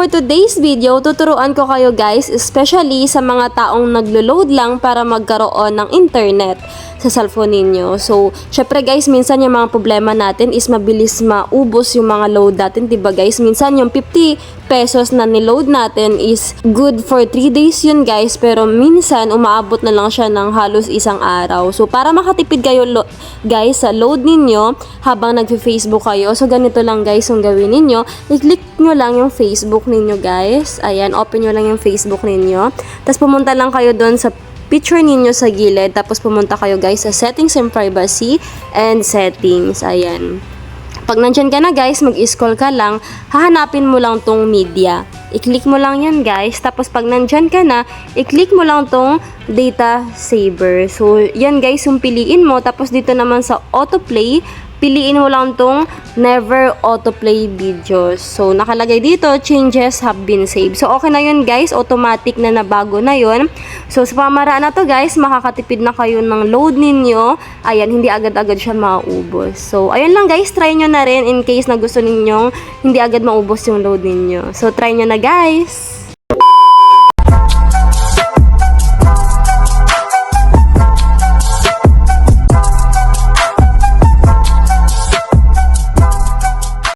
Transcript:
for today's video, tuturuan ko kayo guys, especially sa mga taong naglo-load lang para magkaroon ng internet sa cellphone ninyo. So, syempre guys, minsan yung mga problema natin is mabilis maubos yung mga load natin, diba guys? Minsan yung 50 pesos na niload natin is good for 3 days yun guys, pero minsan umaabot na lang siya ng halos isang araw. So, para makatipid kayo guys sa load ninyo habang nagfe-Facebook kayo, so ganito lang guys yung gawin ninyo. I-click nyo lang yung Facebook ninyo guys. Ayan, open nyo lang yung Facebook ninyo. Tapos pumunta lang kayo doon sa picture ninyo sa gilid. Tapos pumunta kayo guys sa settings and privacy and settings. Ayan. Pag nandyan ka na guys, mag-scroll ka lang, hahanapin mo lang tong media. I-click mo lang yan guys. Tapos pag nandyan ka na, i-click mo lang tong data saver. So yan guys, yung piliin mo. Tapos dito naman sa autoplay, piliin mo lang tong never autoplay videos. So, nakalagay dito, changes have been saved. So, okay na yun guys. Automatic na nabago na yun. So, sa pamaraan na to guys, makakatipid na kayo ng load ninyo. Ayan, hindi agad-agad siya maubos. So, ayun lang guys. Try nyo na rin in case na gusto ninyong hindi agad maubos yung load ninyo. So, try nyo na guys.